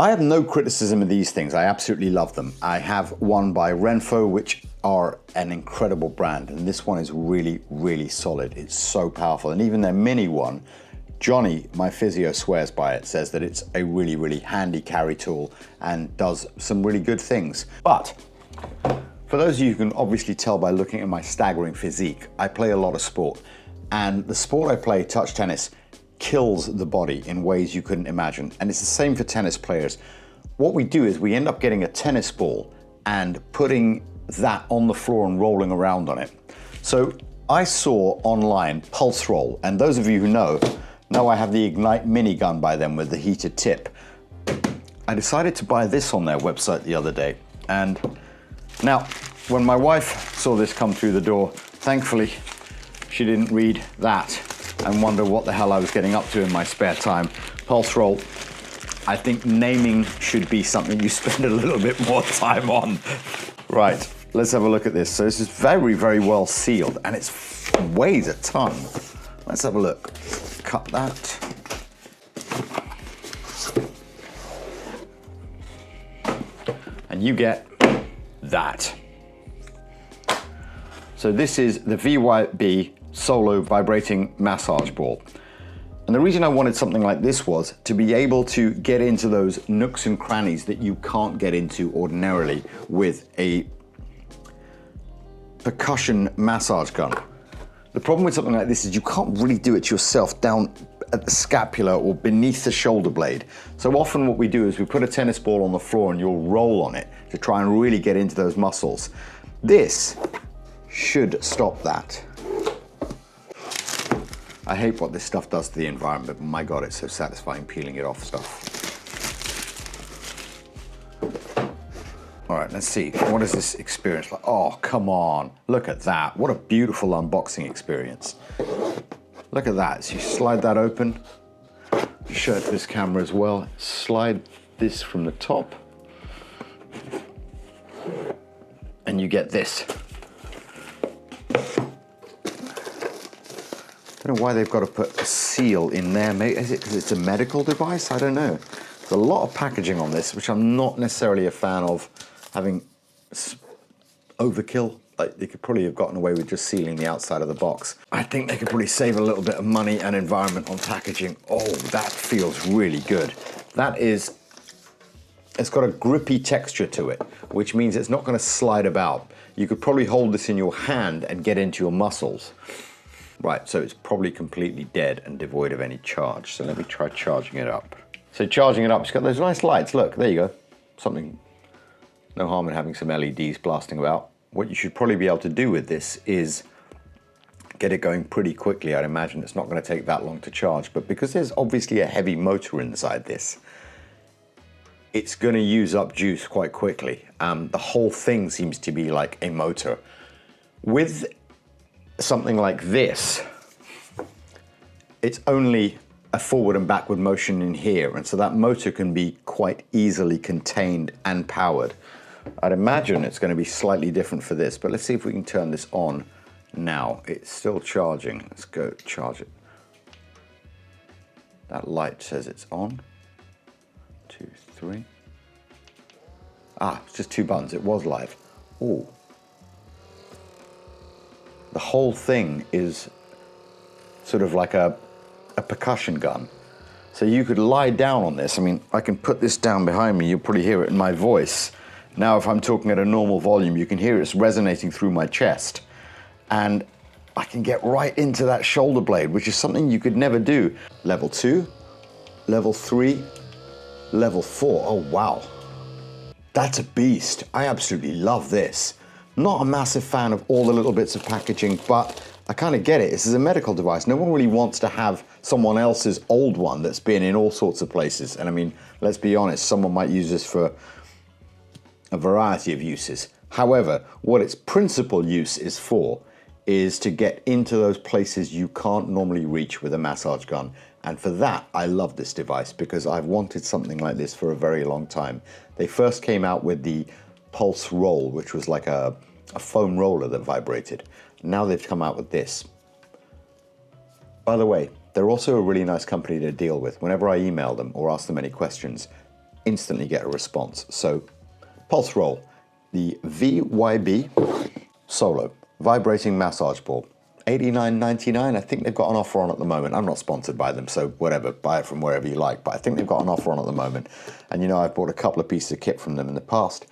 I have no criticism of these things. I absolutely love them. I have one by Renfo, which are an incredible brand, and this one is really, really solid. It's so powerful, and even their mini one, Johnny, my physio, swears by it, says that it's a really, really handy carry tool and does some really good things. But for those of you who can obviously tell by looking at my staggering physique, I play a lot of sport, and the sport I play, touch tennis, kills the body in ways you couldn't imagine. And it's the same for tennis players. What we do is we end up getting a tennis ball and putting that on the floor and rolling around on it. So I saw online PulseRoll, and those of you who know I have the Ignite minigun by them with the heated tip. I decided to buy this on their website the other day, and now when my wife saw this come through the door, thankfully she didn't read that and wonder what the hell I was getting up to in my spare time. PulseRoll, I think naming should be something you spend a little bit more time on. Right, let's have a look at this. So this is very, very well sealed, and it weighs a ton. Let's have a look. Cut that. And you get that. So this is the VYB Solo Vibrating Massage Ball. And the reason I wanted something like this was to be able to get into those nooks and crannies that you can't get into ordinarily with a percussion massage gun. The problem with something like this is you can't really do it yourself down at the scapula or beneath the shoulder blade. So often what we do is we put a tennis ball on the floor and you'll roll on it to try and really get into those muscles. This should stop that. I hate what this stuff does to the environment, but my God, it's so satisfying peeling it off stuff. All right, let's see. What is this experience like? Oh, come on. Look at that. What a beautiful unboxing experience. Look at that. So you slide that open. Show it to this camera as well. Slide this from the top. And you get this. I don't know why they've got to put a seal in there. Maybe, is it because it's a medical device? I don't know. There's a lot of packaging on this, which I'm not necessarily a fan of having overkill. Like, they could probably have gotten away with just sealing the outside of the box. I think they could probably save a little bit of money and environment on packaging. Oh, that feels really good. That is, it's got a grippy texture to it, which means it's not going to slide about. You could probably hold this in your hand and get into your muscles. Right, so it's probably completely dead and devoid of any charge. So let me try charging it up. So charging it up, it's got those nice lights. Look, there you go. Something, no harm in having some LEDs blasting about. What you should probably be able to do with this is get it going pretty quickly. I'd imagine it's not going to take that long to charge, but because there's obviously a heavy motor inside this, it's going to use up juice quite quickly. The whole thing seems to be like a motor. With something like this, it's only a forward and backward motion in here, and so that motor can be quite easily contained and powered. I'd imagine it's going to be slightly different for this, but let's see if we can turn this on now. It's still charging. Let's go charge it. That light says it's on. 2, 3. Ah, it's just 2 buttons. It was live. Oh. The whole thing is sort of like a percussion gun. So you could lie down on this. I mean, I can put this down behind me. You'll probably hear it in my voice. Now, if I'm talking at a normal volume, you can hear it's resonating through my chest. And I can get right into that shoulder blade, which is something you could never do. Level 2, level 3, level 4. Oh, wow. That's a beast. I absolutely love this. Not a massive fan of all the little bits of packaging, but I kind of get it. This is a medical device. No one really wants to have someone else's old one that's been in all sorts of places. And I mean, let's be honest, someone might use this for a variety of uses. However, what its principal use is for is to get into those places you can't normally reach with a massage gun. And for that, I love this device because I've wanted something like this for a very long time. They first came out with the PulseRoll, which was like a foam roller that vibrated. Now they've come out with this. By the way, they're also a really nice company to deal with. Whenever I email them or ask them any questions, instantly get a response. So PulseRoll, the VYB Solo vibrating massage ball, $89.99. I think they've got an offer on at the moment. I'm not sponsored by them, so whatever, buy it from wherever you like, but I think they've got an offer on at the moment. And you know, I've bought a couple of pieces of kit from them in the past,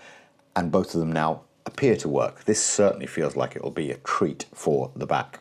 and both of them now appear to work. This certainly feels like it'll be a treat for the back.